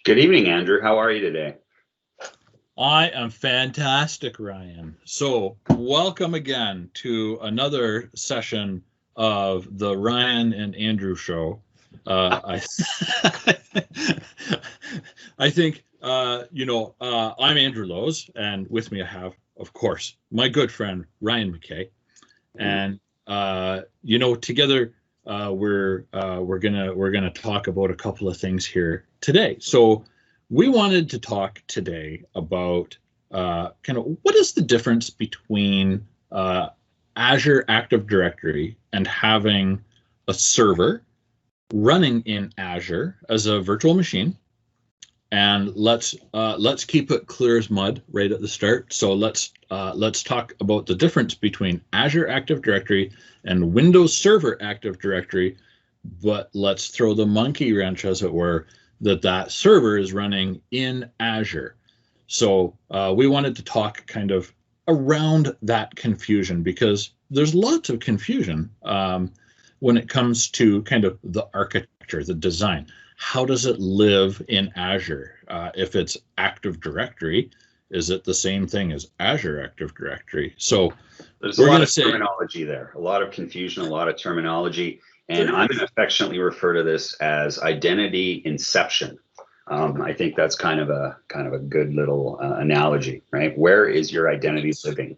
Good evening, Andrew. How are you today? I am fantastic, Ryan. So welcome again to another session of the Ryan and Andrew show. I think, I'm Andrew Lowe's, and with me I have, of course, my good friend, Ryan McKay. And, together we're gonna talk about a couple of things here today. So we wanted to talk today about kind of what is the difference between Azure Active Directory and having a server running in Azure as a virtual machine. And let's keep it clear as mud right at the start. So let's talk about the difference between Azure Active Directory and Windows Server Active Directory. But let's throw the monkey wrench, as it were, that server is running in Azure. So we wanted to talk kind of around that confusion, because there's lots of confusion when it comes to kind of the architecture, the design. How does it live in Azure? If it's Active Directory, is it the same thing as Azure Active Directory? So there's a lot of terminology there, a lot of confusion, a lot of terminology. And I'm going to affectionately refer to this as identity inception. I think that's kind of a good little analogy, right? Where is your identity living?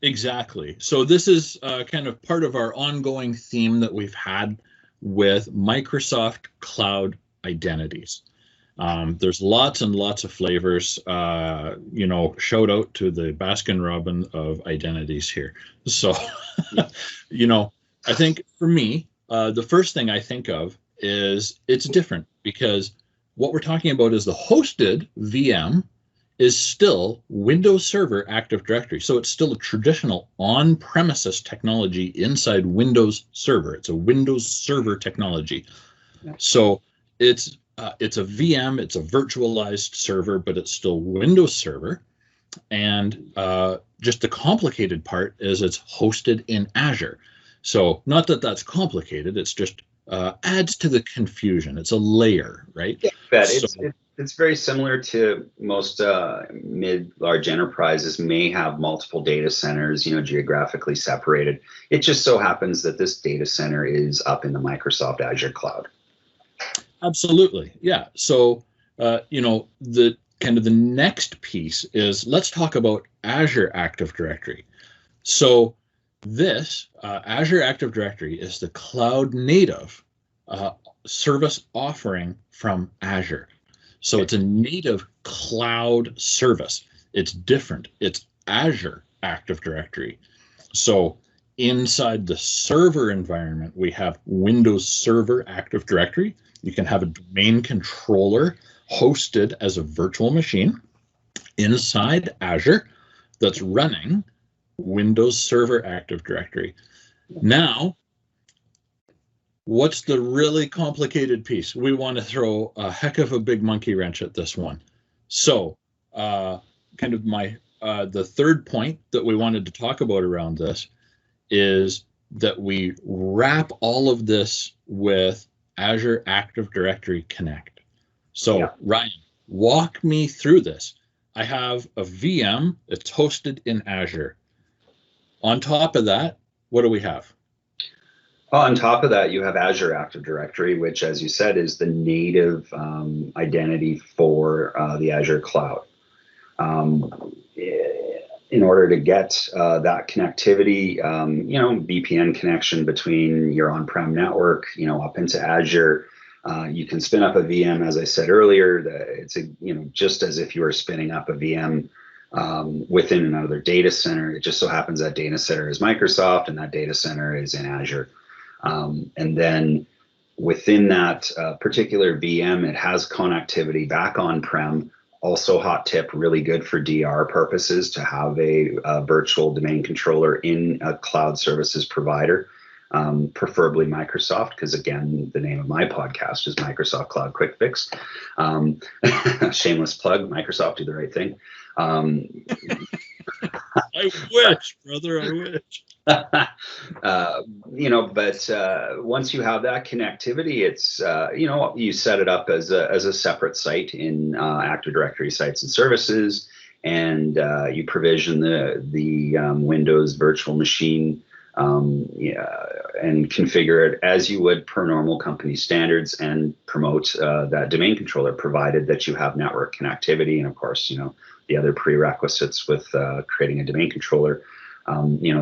Exactly. So this is kind of part of our ongoing theme that we've had with Microsoft Cloud identities. There's lots and lots of flavors. Shout out to the Baskin Robbins of identities here. So, I think for me, the first thing I think of is it's different, because what we're talking about is the hosted VM is still Windows Server Active Directory. So it's still a traditional on-premises technology inside Windows Server. It's a Windows Server technology. So it's a VM, it's a virtualized server, but it's still Windows Server. And just the complicated part is it's hosted in Azure. So not that that's complicated, it's just adds to the confusion. It's a layer, right? Yeah, it's very similar to most mid-large enterprises may have multiple data centers, geographically separated. It just so happens that this data center is up in the Microsoft Azure cloud. Absolutely, yeah. So, the kind of the next piece is, let's talk about Azure Active Directory. So this Azure Active Directory is the cloud native service offering from Azure. So it's a native cloud service. It's different. It's Azure Active Directory. So inside the server environment, we have Windows Server Active Directory. You can have a domain controller hosted as a virtual machine inside Azure that's running Windows Server Active Directory. Now, what's the really complicated piece? We want to throw a heck of a big monkey wrench at this one. So kind of the third point that we wanted to talk about around this is that we wrap all of this with Azure Active Directory Connect. So yeah. Ryan, walk me through this. I have a VM that's hosted in Azure. On top of that, what do we have? On top of that, you have Azure Active Directory, which, as you said, is the native identity for the Azure cloud. In order to get that connectivity, VPN connection between your on-prem network, up into Azure, you can spin up a VM, as I said earlier. It's just as if you were spinning up a VM within another data center. It just so happens that data center is Microsoft and that data center is in Azure. And then within that particular VM, it has connectivity back on-prem. Also, hot tip, really good for DR purposes to have a virtual domain controller in a cloud services provider, preferably Microsoft, because again, the name of my podcast is Microsoft Cloud Quick Fix. Shameless plug, Microsoft, do the right thing. I wish, brother, I wish. But once you have that connectivity, it's you set it up as a separate site in Active Directory sites and services, and you provision the Windows virtual machine, and configure it as you would per normal company standards, and promote that domain controller, provided that you have network connectivity, and of course, the other prerequisites with creating a domain controller.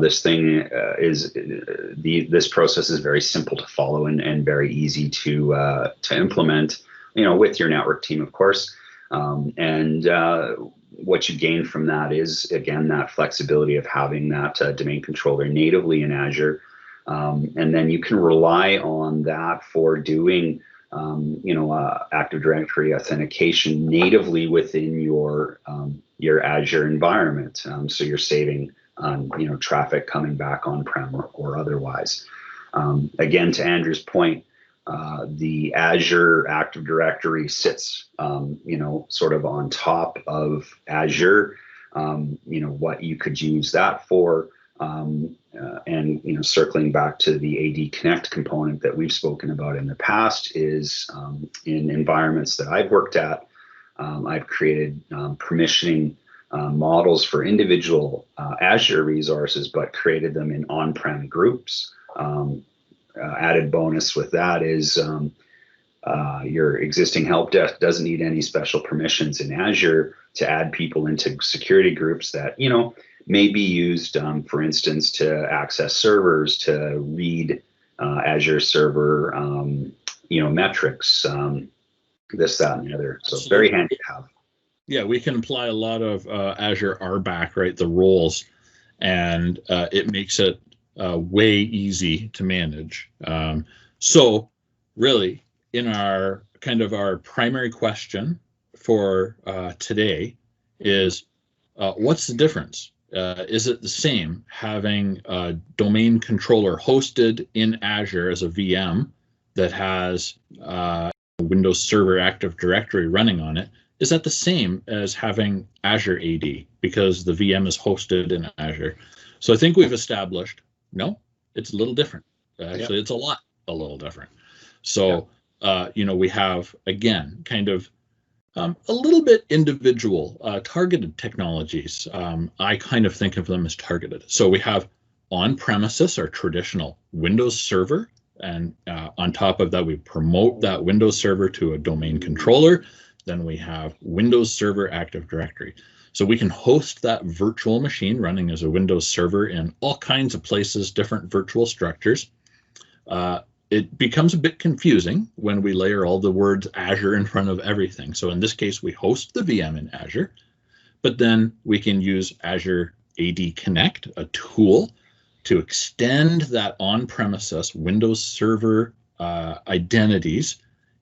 This thing this process is very simple to follow, and very easy to implement, with your network team, of course. And what you gain from that is, again, that flexibility of having that domain controller natively in Azure. And then you can rely on that for doing, Active Directory authentication natively within your Azure environment. So you're saving on traffic coming back on-prem or otherwise. Again, to Andrew's point, the Azure Active Directory sits, sort of on top of Azure. What you could use that for, and circling back to the AD Connect component that we've spoken about in the past, is in environments that I've worked at, I've created permissioning models for individual Azure resources, but created them in on-prem groups. Added bonus with that is your existing help desk doesn't need any special permissions in Azure to add people into security groups that may be used, for instance, to access servers, to read Azure server metrics, this, that, and the other. So Absolutely. very handy to have. Yeah, we can apply a lot of Azure RBAC, right? The roles, and it makes it way easy to manage. So really, in our primary question for today is, what's the difference? Is it the same having a domain controller hosted in Azure as a VM that has Windows Server Active Directory running on it? Is that the same as having Azure AD because the VM is hosted in Azure? So I think we've established, no, it's a little different. Actually, It's a little different. So, we have, again, kind of a little bit individual targeted technologies. I kind of think of them as targeted. So we have on-premises, our traditional Windows server, and on top of that, we promote that Windows server to a domain controller. Then we have Windows Server Active Directory. So we can host that virtual machine running as a Windows server in all kinds of places, different virtual structures. It becomes a bit confusing when we layer all the words Azure in front of everything. So in this case, we host the VM in Azure, but then we can use Azure AD Connect, a tool to extend that on-premises Windows Server identities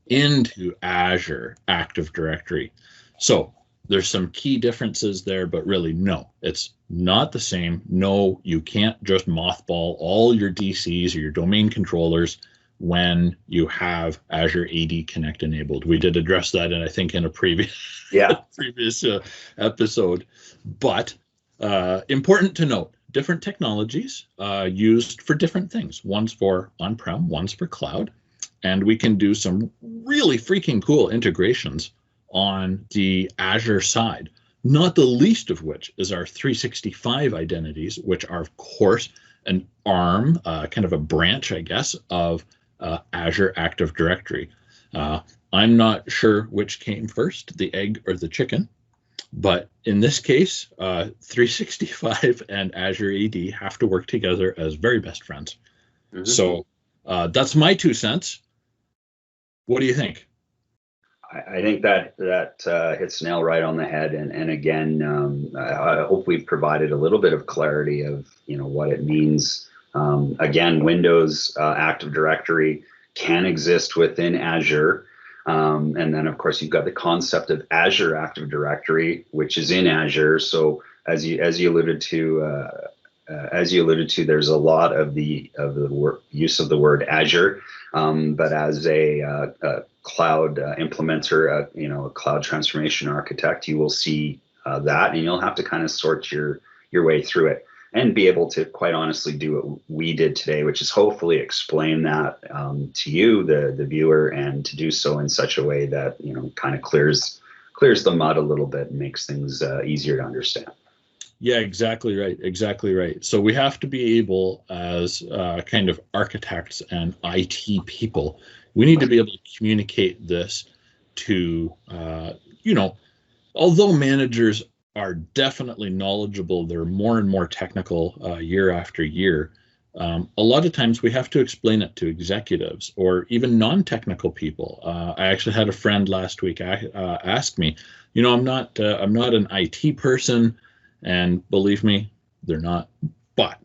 into Azure Active Directory. So there's some key differences there, but really, no, it's not the same. No, you can't just mothball all your DCs or your domain controllers when you have Azure AD Connect enabled. We did address that, and I think in a previous episode. But important to note, different technologies used for different things. One's for on-prem, one's for cloud. And we can do some really freaking cool integrations on the Azure side, not the least of which is our 365 identities, which are, of course, an arm, kind of a branch, I guess, of Azure Active Directory. I'm not sure which came first, the egg or the chicken, but in this case, 365 and Azure AD have to work together as very best friends. Mm-hmm. So that's my 2 cents. What do you think? I think that hits the nail right on the head, and again, I hope we've provided a little bit of clarity of what it means. Again, Windows Active Directory can exist within Azure, and then of course you've got the concept of Azure Active Directory, which is in Azure. So as you alluded to. There's a lot of the use of the word Azure, but as a cloud implementer, a cloud transformation architect, you will see that, and you'll have to kind of sort your your way through it, and be able to quite honestly do what we did today, which is hopefully explain that to you, the viewer, and to do so in such a way that, you know, kind of clears the mud a little bit and makes things easier to understand. Yeah, exactly right. Exactly right. So we have to be able, as kind of architects and IT people, we need to be able to communicate this to, you know, although managers are definitely knowledgeable, they're more and more technical year after year. A lot of times we have to explain it to executives or even non-technical people. I actually had a friend last week ask me, you know, I'm not an IT person. And believe me, they're not, but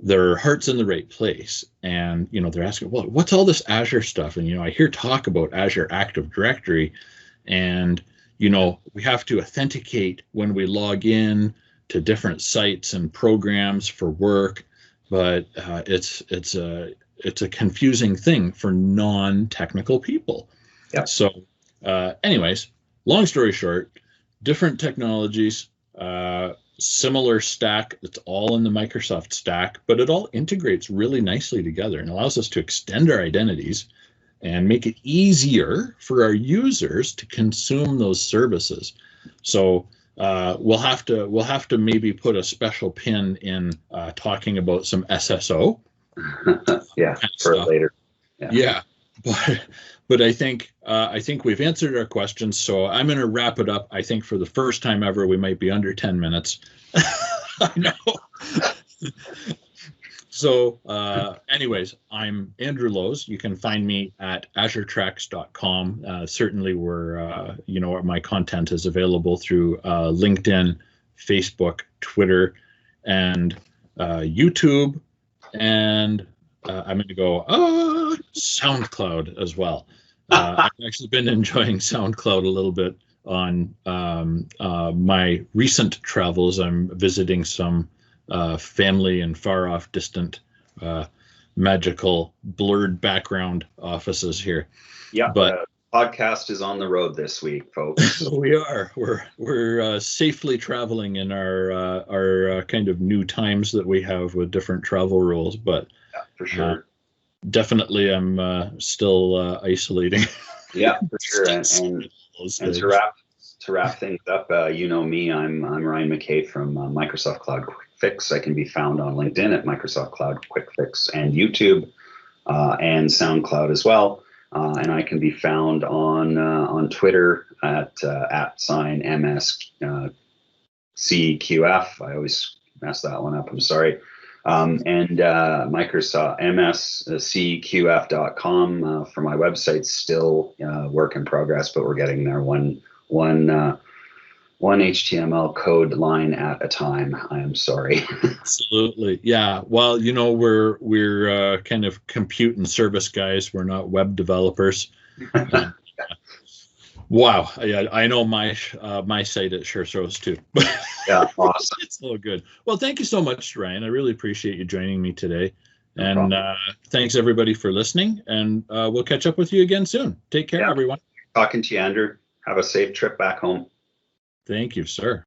their heart's in the right place. And, you know, they're asking, well, what's all this Azure stuff? And, you know, I hear talk about Azure Active Directory, and, you know, we have to authenticate when we log in to different sites and programs for work. But it's a confusing thing for non-technical people. Yep. So anyways, long story short, different technologies, similar stack. It's all in the Microsoft stack, but it all integrates really nicely together and allows us to extend our identities and make it easier for our users to consume those services. So we'll have to maybe put a special pin in talking about some SSO. Yeah, for later. Yeah, but I think we've answered our questions. So I'm going to wrap it up. I think for the first time ever, we might be under 10 minutes. I know. So anyways, I'm Andrew Lowe's. You can find me at AzureTracks.com. Certainly where, you know, my content is available through LinkedIn, Facebook, Twitter, and YouTube. And I'm going to go SoundCloud as well. I've actually been enjoying SoundCloud a little bit on my recent travels. I'm visiting some family in far off, distant, magical, blurred background offices here. Yeah, but podcast is on the road this week, folks. We are. We're safely traveling in our kind of new times that we have with different travel rules. But yeah, for sure. Definitely, I'm still isolating. Yeah, for sure. And to wrap things up, you know me, I'm Ryan McKay from Microsoft Cloud Quick Fix. I can be found on LinkedIn at Microsoft Cloud Quick Fix and YouTube and SoundCloud as well. And I can be found on Twitter at @MSCQF. I always mess that one up. I'm sorry. And Microsoft MSCQF.com for my website. Still work in progress, but we're getting there one HTML code line at a time. I am sorry. Absolutely, yeah. Well, you know, we're kind of compute and service guys. We're not web developers. Wow, yeah, I know my site it sure throws too. Yeah, awesome. It's so good. Well, thank you so much, Ryan. I really appreciate you joining me today. And thanks everybody for listening. And we'll catch up with you again soon. Take care, everyone. Talking to you, Andrew. Have a safe trip back home. Thank you, sir.